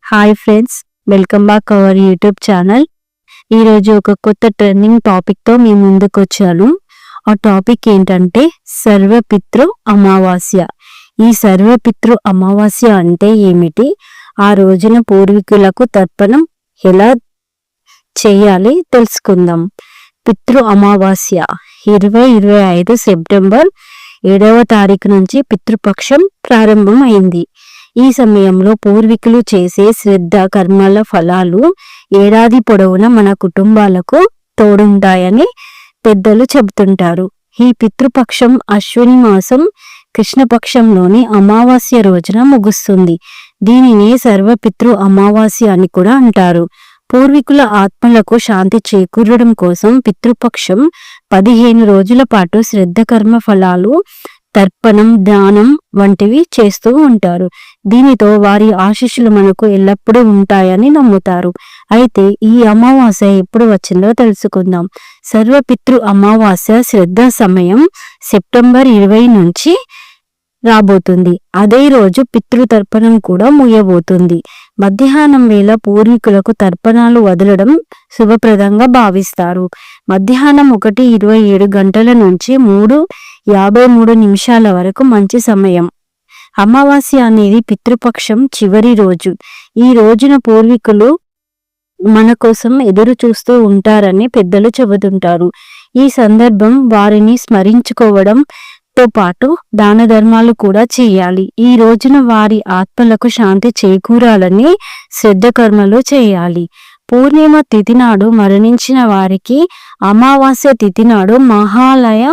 Hi friends, welcome back our YouTube channel. ఈరోజు ఒక కొత్త ట్రెండింగ్ టాపిక్తో మీ ముందుకు వచ్చాను. ఆ టాపిక్ ఏంటంటే సర్వపితృ అమావాస్య. ఈ సర్వపితృ అమావాస్య అంటే ఏమిటి, ఆ రోజున పూర్వీకులకు తర్పణం ఎలా చేయాలి తెలుసుకుందాం. పితృ అమావాస్య 2025 సెప్టెంబర్ 7వ తారీఖు నుంచి పితృపక్షం ప్రారంభం అయింది. ఈ సమయంలో పూర్వీకులు చేసే శ్రద్ధ కర్మల ఫలాలు ఏడాది పొడవునా మన కుటుంబాలకు తోడుంటాయని పెద్దలు చెబుతుంటారు. ఈ పితృపక్షం అశ్విని మాసం కృష్ణపక్షంలోని అమావాస్య రోజున ముగుస్తుంది. దీనిని సర్వపితృ అమావాస్య అని కూడా అంటారు. పూర్వీకుల ఆత్మలకు శాంతి చేకూరడం కోసం పితృపక్షం 15 రోజుల పాటు శ్రద్ధ కర్మ ఫలాలు, తర్పణం, దానం వంటివి చేస్తూ ఉంటారు. దీనితో వారి ఆశీస్సులు మనకు ఎల్లప్పుడూ ఉంటాయని నమ్ముతారు. అయితే ఈ అమావాస్య ఎప్పుడు వచ్చిందో తెలుసుకుందాం. సర్వపితృ అమావాస్య శ్రద్ధ సమయం సెప్టెంబర్ 20 నుంచి రాబోతుంది. అదే రోజు పితృతర్పణం కూడా ముగియబోతుంది. మధ్యాహ్నం వేళ పూర్వీకులకు తర్పణాలు వదలడం శుభప్రదంగా భావిస్తారు. మధ్యాహ్నం 1:27 గంటల నుంచి 3:53 వరకు మంచి సమయం. అమావాస్య అనేది పితృపక్షం చివరి రోజు. ఈ రోజున పూర్వీకులు మన కోసం ఎదురు చూస్తూ ఉంటారని పెద్దలు చెబుతుంటారు. ఈ సందర్భం వారిని స్మరించుకోవడంతో పాటు దాన ధర్మాలు కూడా చేయాలి. ఈ రోజున వారి ఆత్మలకు శాంతి చేకూరాలని శ్రద్ధ కర్మలు చేయాలి. పూర్ణిమ తిథి నాడు మరణించిన వారికి అమావాస్య తిథి నాడు మహాలయ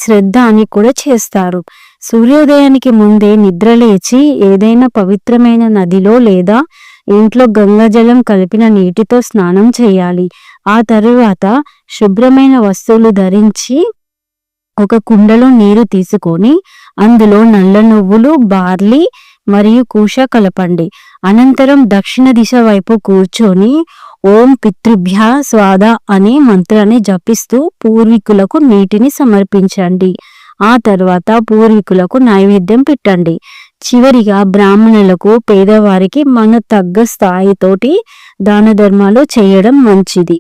శ్రద్ధ అని కూడా చేస్తారు. సూర్యోదయానికి ముందే నిద్రలేచి ఏదైనా పవిత్రమైన నదిలో లేదా ఇంట్లో గంగాజలం కలిపిన నీటితో స్నానం చేయాలి. ఆ తరువాత శుభ్రమైన వస్తువులు ధరించి ఒక కుండలో నీరు తీసుకొని అందులో నల్ల నువ్వులు, బార్లీ మరియు కూష కలపండి. అనంతరం దక్షిణ దిశ వైపు కూర్చొని ఓం పితృభ్య స్వాద అనే మంత్రాన్ని జపిస్తూ పూర్వీకులకు నీటిని సమర్పించండి. ఆ తర్వాత పూర్వీకులకు నైవేద్యం పెట్టండి. చివరిగా బ్రాహ్మణులకు, పేదవారికి మన తగ్గ స్థాయితోటి దాన ధర్మాలు చేయడం మంచిది.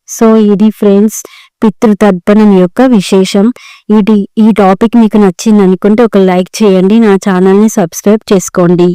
సో ఇది ఫ్రెండ్స్ పితృతర్పణం యొక్క విశేషం. ఈ టాపిక్ మీకు నచ్చింది అనుకుంటే ఒక లైక్ చేయండి, నా ఛానల్ని సబ్స్క్రైబ్ చేసుకోండి.